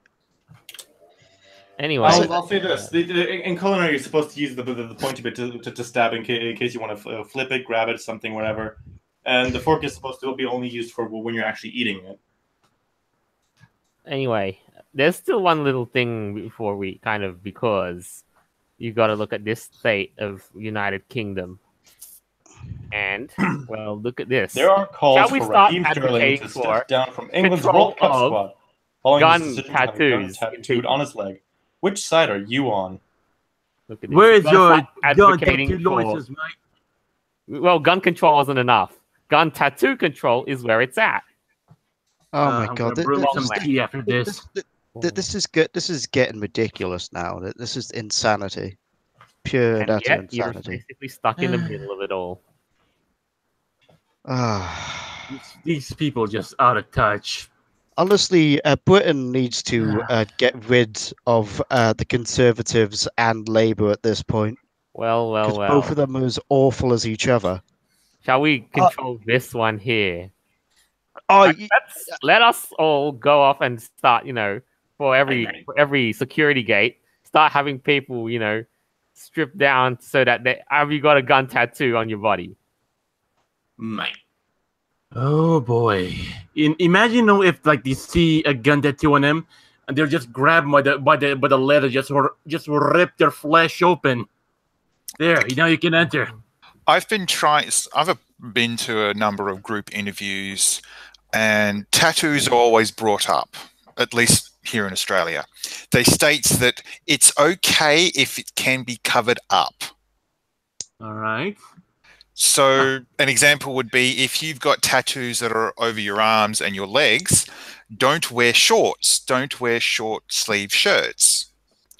Anyway, I'll say this: in culinary, you're supposed to use the pointy bit to stab in case you want to flip it, grab it, something, whatever. And the fork is supposed to be only used for when you're actually eating it. anyway, there's still one little thing because you got to look at this state of United Kingdom. And, well, look at this. There are calls Shall we for start Raheem Sterling advocating to for step down from England's control World Cup of squad following gun his decision to have a gun tattoos in tattooed people? on his leg. Which side are you on? Look at this. Where is You gotta your start gun advocating tattoo for- license, mate? Well, gun control wasn't enough. Gun tattoo control is where it's at. Oh my I'm god! gonna brew some tea after this. This is good. This is getting ridiculous now. This is insanity, pure and And utter yet, you're insanity. basically stuck in the middle of it all. Ah. These people just out of touch. Honestly, Britain needs to get rid of the Conservatives and Labour at this point, Well, because both of them are as awful as each other. Shall we control this one here? Oh, Let us all go off and start, for every security gate, start having people, stripped down so that have you got a gun tattoo on your body? Mate. Oh boy! Imagine if they see a gun tattoo on them, and they're just grabbed by the leather, just rip their flesh open. There, now you can enter. I've been to a number of group interviews, and tattoos are always brought up, at least here in Australia. They state that it's okay if it can be covered up. All right. So an example would be if you've got tattoos that are over your arms and your legs, don't wear shorts. Don't wear short sleeve shirts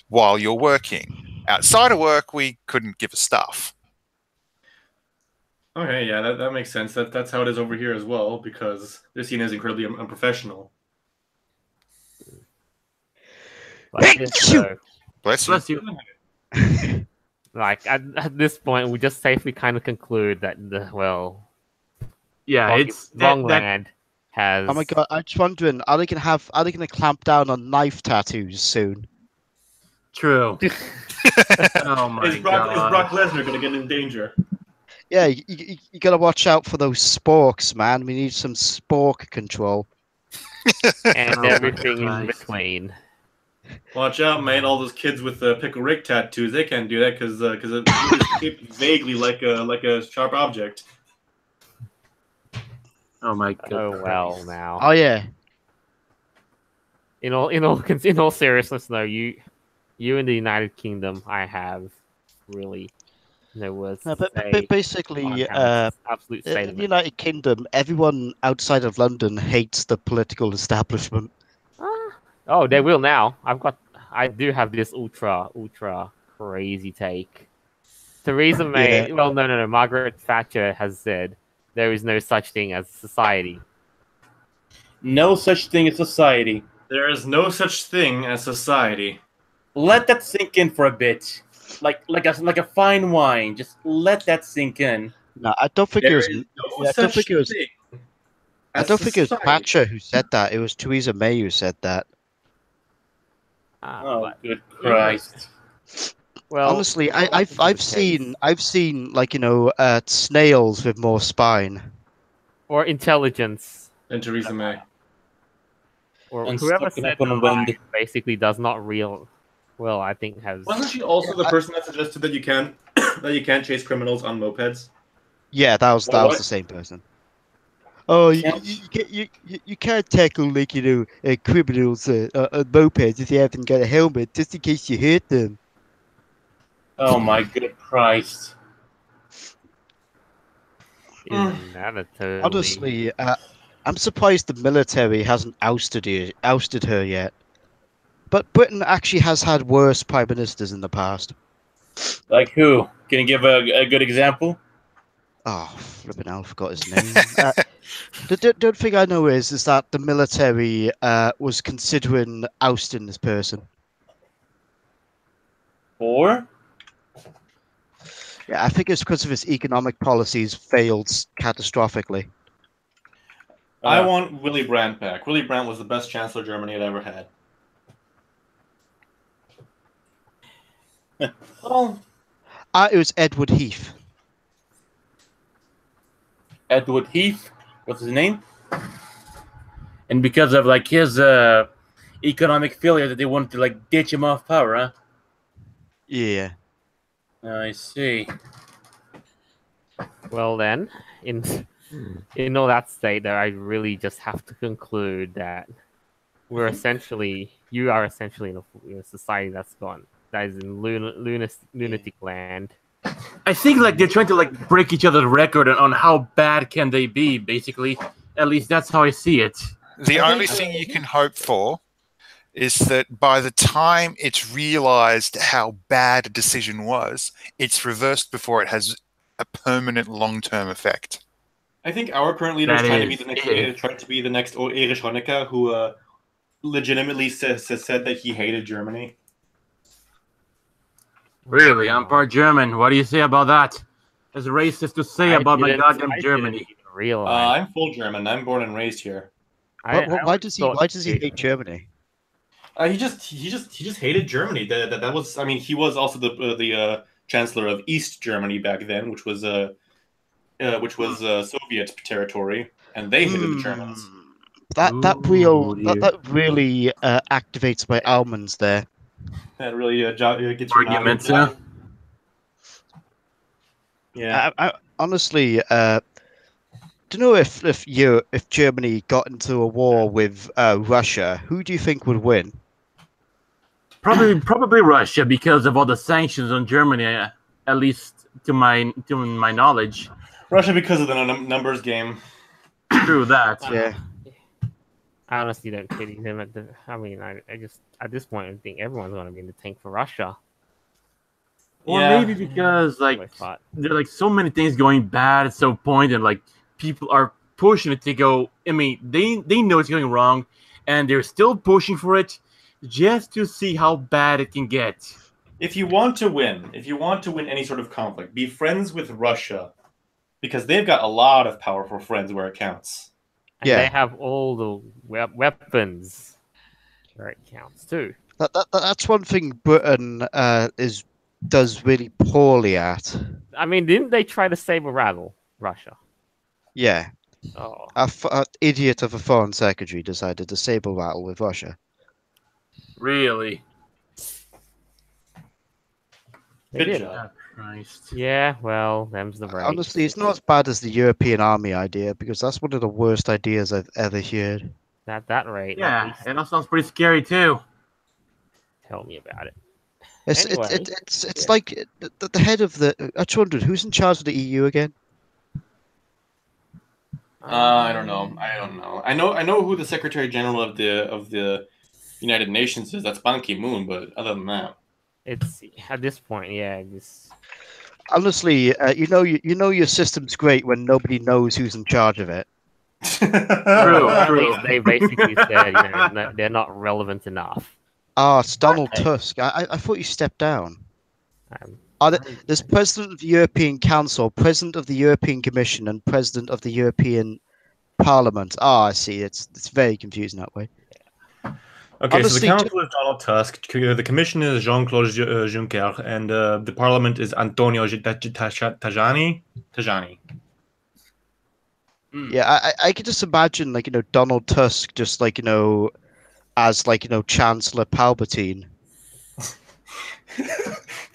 while you're working. Outside of work, we couldn't give a stuff. Okay, yeah, that makes sense. That's how it is over here as well, because they're seen as incredibly unprofessional. Like this, though, Bless you. Bless you. like at this point, we just safely kind of conclude that Yeah, it's that Longland has. Oh my god! I'm just wondering, are they gonna clamp down on knife tattoos soon? true. Oh my Is Brock god. Lesnar going to get in danger? Yeah, you gotta watch out for those sporks, man. We need some spork control. and Oh my everything in Christ. between. Watch out, man! All those kids with pickle Rick tattoos, they can't do that because it's shaped vaguely like a sharp object. Oh my god. Oh well, now. Oh yeah, In all seriousness, though, you in the United Kingdom, I have really no words no, to but say. basically, on how it's absolute state in of the it. United Kingdom, everyone outside of London hates the political establishment. Oh, they will now. I do have this ultra crazy take. Theresa May. Yeah. Well, no. Margaret Thatcher has said there is no such thing as society. No such thing as society. There is no such thing as society. Let that sink in for a bit. Like a fine wine. Just let that sink in. No, I don't think There it was. is no I don't such think it was. thing. I as don't think it was society. Thatcher who said that. It was Theresa May who said that. Oh, But good Christ. well, Honestly, well, I've that's the seen case. like snails with more spine. Or intelligence, And Theresa May. or And whoever stuck it said up on the a wind. line basically does not real. Well, I think has. Wasn't she also the person that suggested that you can't chase criminals on mopeds? Yeah, that was What? the same person. Oh, Can't- you can't tackle criminals on mopeds if you haven't got a helmet, just in case you hurt them. Oh my good Christ. Isn't that a totally... Honestly, I'm surprised the military hasn't ousted her yet. But Britain actually has had worse prime ministers in the past. Like who? Can you give a good example? Oh, flipping hell, I forgot his name. The thing I know is that the military was considering ousting this person. Or? Yeah, I think it's because of his economic policies failed catastrophically. I want Willy Brandt back. Willy Brandt was the best chancellor Germany had ever had. Well, It was Edward Heath. Edward Heath, what's his name? And because of like his economic failure, that they wanted to like ditch him off power, huh? Yeah. I see. Well then, in all that state, there, I really just have to conclude that you are essentially in a society that is in lunatic land. I think like they're trying to like break each other's record on how bad can they be. Basically, at least that's how I see it. The only thing you can hope for is that by the time it's realized how bad a decision was, it's reversed before it has a permanent long-term effect. I think our current leader is That trying to be is the next, it. trying to be the next Erich Honecker, who legitimately said that he hated Germany. Really, I'm part German. What do you say about that? It's racist to say about my goddamn Germany. Realize. I'm full German. I'm born and raised here. Why does he hate Germany? He just hated Germany. That was. I mean, he was also the chancellor of East Germany back then, which was Soviet territory, and they hated the Germans. That really activates my almonds there. That really gets Arguments, yeah. Yeah. I honestly don't know if Germany got into a war with Russia, who do you think would win? Probably Russia because of all the sanctions on Germany. At least to my knowledge. Russia because of the numbers game. True that. Yeah. I honestly don't pity him I just at this point I think everyone's going to be in the tank for Russia. Or Yeah. maybe because like I thought. there are like so many things going bad at some point, and like people are pushing it to go. I mean, they know it's going wrong, and they're still pushing for it just to see how bad it can get. If you want to win any sort of conflict, be friends with Russia, because they've got a lot of powerful friends where it counts. And Yeah. they have all the weapons where it counts too. That's one thing Britain does really poorly at. I mean, didn't they try to saber rattle Russia? Yeah, Oh, a idiot of a foreign secretary decided to saber rattle with Russia. Really? they Good did. job. Christ. Yeah, well, them's the breaks. Honestly, it's not as bad as the European army idea because that's one of the worst ideas I've ever heard. At that rate, at Yeah, least and that sounds pretty scary too. tell me about it. It's Anyway, it's like the head of the. I just wondered who's in charge of the EU again. I don't know. I know who the Secretary General of the United Nations is. That's Ban Ki-moon. But other than that, It's at this point, yeah. This Honestly, you know your system's great when nobody knows who's in charge of it. well, at true. least they basically said, no, they're not relevant enough. Ah, it's Donald Tusk. I thought you stepped down. There's President of the European Council, President of the European Commission, and President of the European Parliament. Ah, I see. It's very confusing that way. Okay, Honestly, so the council is Donald Tusk, the commission is Jean-Claude Juncker, and the parliament is Antonio Tajani. Yeah, I could just imagine Donald Tusk just as Chancellor Palpatine.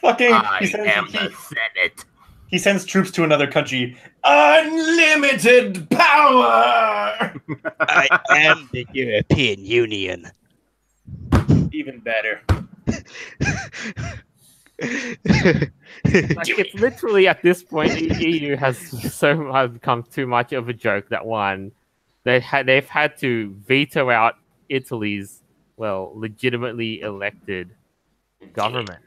Fucking, Senate. he sends troops to another country. Unlimited power. I am the European Union. Even better. Like, it's literally at this point, the EU has become too much of a joke that they've had to veto out Italy's legitimately elected government.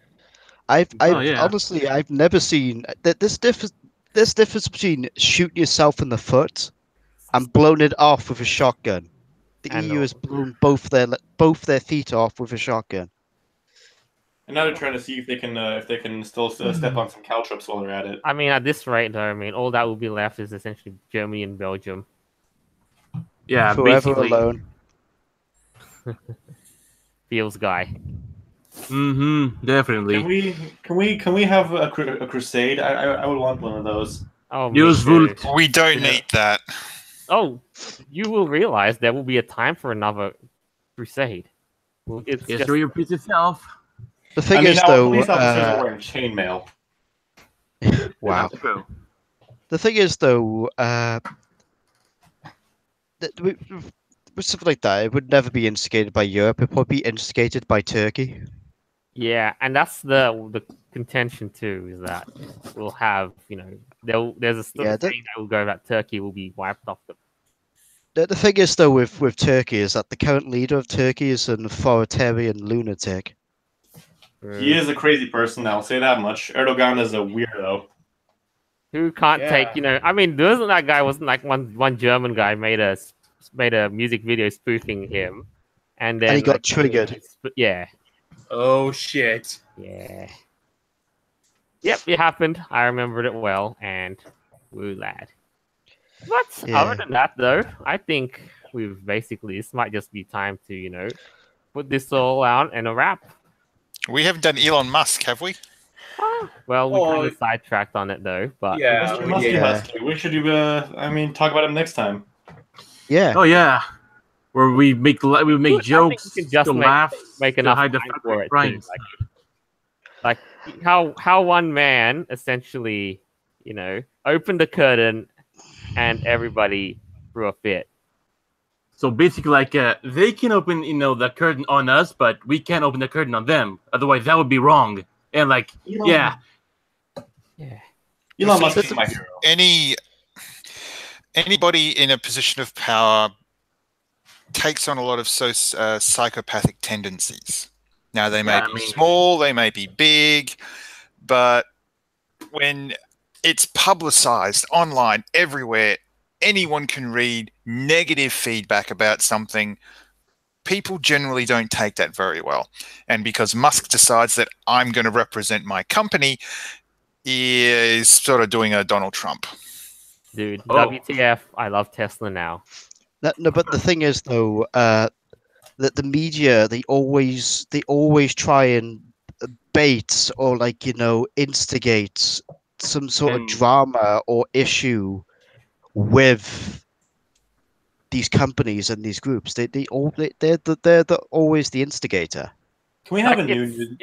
Honestly, I've never seen this difference between shooting yourself in the foot and blowing it off with a shotgun. The EU has blown both their feet off with a shotgun. And now they're trying to see if they can still step on some caltrops while they're at it. I mean, at this rate, though, all that will be left is essentially Germany and Belgium. Yeah, Forever basically. alone. Feels guy. Definitely. Can we have a crusade? I would want one of those. Oh, Use me too. Vult. We don't need that. Oh, you will realize there will be a time for another crusade. Well, it's just, History repeats itself. The thing is, though, police officers are wearing chainmail. wow. That's true. The thing is, though, with something like that, it would never be instigated by Europe. It would be instigated by Turkey. yeah, and that's the contention too, is that we'll have, there's a sort of thing that will go that Turkey will be wiped off The thing is, though, with Turkey is that the current leader of Turkey is an authoritarian lunatic. He is a crazy person. I'll say that much. Erdogan is a weirdo. Who can't take, there wasn't that guy, wasn't like one German guy made a music video spoofing him, and then And he got triggered. Yeah. Oh shit. Yeah. Yep, it happened. I remembered it well, and woo lad. But other than that, though, I think this might just be time to, put this all out and a wrap. We haven't done Elon Musk, have we? Well, we kind of sidetracked on it, though. But Mr. Husky. We should talk about him next time. Yeah. Oh yeah. Where we make jokes we can just to laugh, make to enough hide the time fact for that it. Brian- Too. Like how one man essentially, opened the curtain and everybody threw a fit. So basically, like they can open, the curtain on us, but we can't open the curtain on them. Otherwise, that would be wrong. And Yeah. Elon Musk is my hero. Anybody in a position of power takes on a lot of psychopathic tendencies. Now, they may be small, they may be big, But when it's publicized online everywhere, anyone can read negative feedback about something. People generally don't take that very well. And because Musk decides that I'm going to represent my company, he is sort of doing a Donald Trump. Dude, Oh. WTF, I love Tesla now. No, but the thing is, though, that the media they always try and bait or instigate some sort of And- drama or issue with these companies and these groups. They're always the instigator. Can we have Like, a new?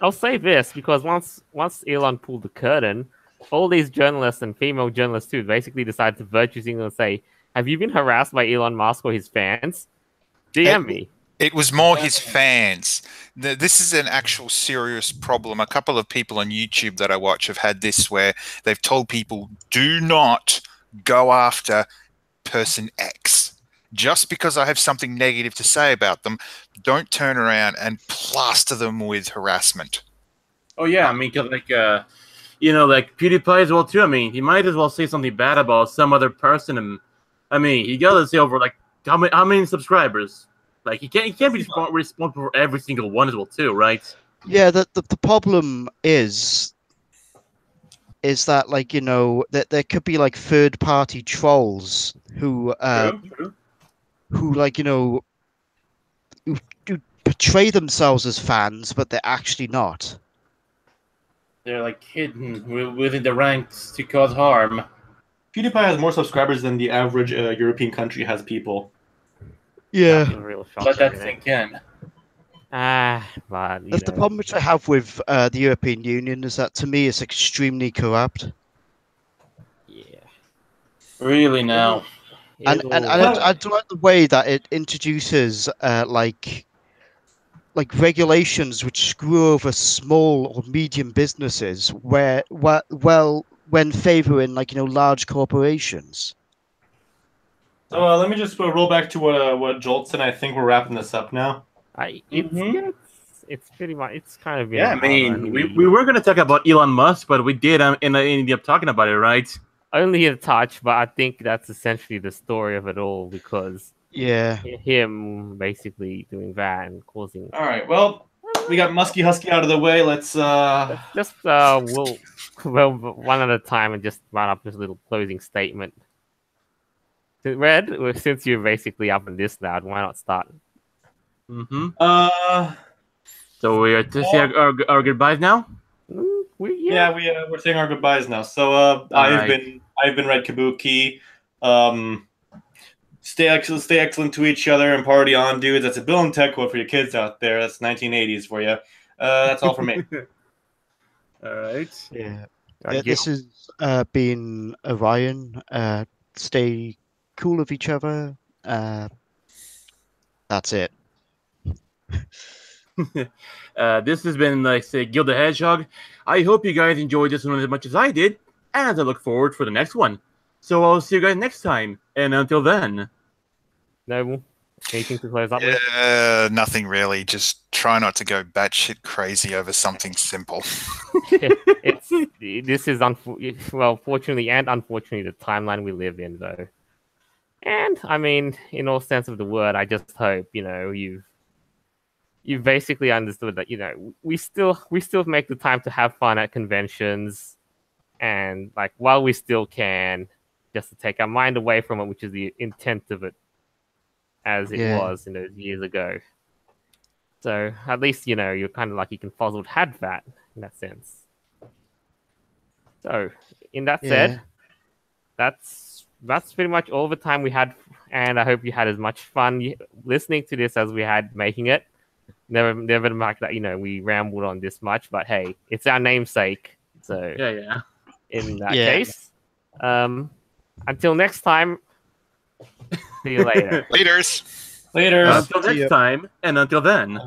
I'll say this because once Elon pulled the curtain, all these journalists and female journalists too basically decided to virtue signal and say, "Have you been harassed by Elon Musk or his fans? DM me." It was more his fans. This is an actual serious problem. A couple of people on YouTube that I watch have had this where they've told people, do not go after person X. Just because I have something negative to say about them, don't turn around and plaster them with harassment. Oh yeah, I mean, cause like PewDiePie as well too. I mean, he might as well say something bad about some other person, and I mean, he gotta say over like how many subscribers. Like he can't be responsible for every single one as well too, right? Yeah, the problem is that that there could be like third party trolls who True. who who portray themselves as fans, but they're actually not. They're like hidden within the ranks to cause harm. PewDiePie has more subscribers than the average European country has people. That's a real shock. Let that isn't it? sink in. But That's the problem which I have with the European Union is that to me it's extremely corrupt. Yeah. Really now. And I don't like the way that it introduces like regulations which screw over small or medium businesses when favoring large corporations. So let me just roll back to what Jolt said. I think we're wrapping this up now. It's pretty much it's kind of been Yeah, I mean, we were gonna talk about Elon Musk, but we did end up talking about it, right? only a touch, but I think that's essentially the story of it all because him basically doing that and causing. All right. Well, we got Musky Husky out of the way. Let's We'll one at a time and just run up this little closing statement. Red, since you're basically up in this loud, why not start? Mm-hmm. So we are to say our goodbyes now. We're saying our goodbyes now. So I've been Red Kabuki. Stay excellent to each other and party on, dudes. That's a Bill and Ted quote for your kids out there. That's 1980s for you. That's all for me. All right. Yeah. This has been Orion. Stay cool with each other. That's it. This has been, like say, Gil the Hedgehog. I hope you guys enjoyed this one as much as I did, and I look forward for the next one. So I'll see you guys next time, and until then. Noble, anything to close up with? Nothing really. Just try not to go batshit crazy over something simple. This is fortunately and unfortunately the timeline we live in, though. And I mean, in all sense of the word, I just hope you've basically understood that we still make the time to have fun at conventions, and like while we still can, just to take our mind away from it, which is the intent of it, as it was years ago. So at least you're kind of lucky Confuzzled had that in that sense. So in that said, that's pretty much all the time we had, and I hope you had as much fun listening to this as we had making it. Never mark that we rambled on this much, but hey, it's our namesake. So yeah. In that case, until next time, see you later. Laters. Later. Until next time, and until then.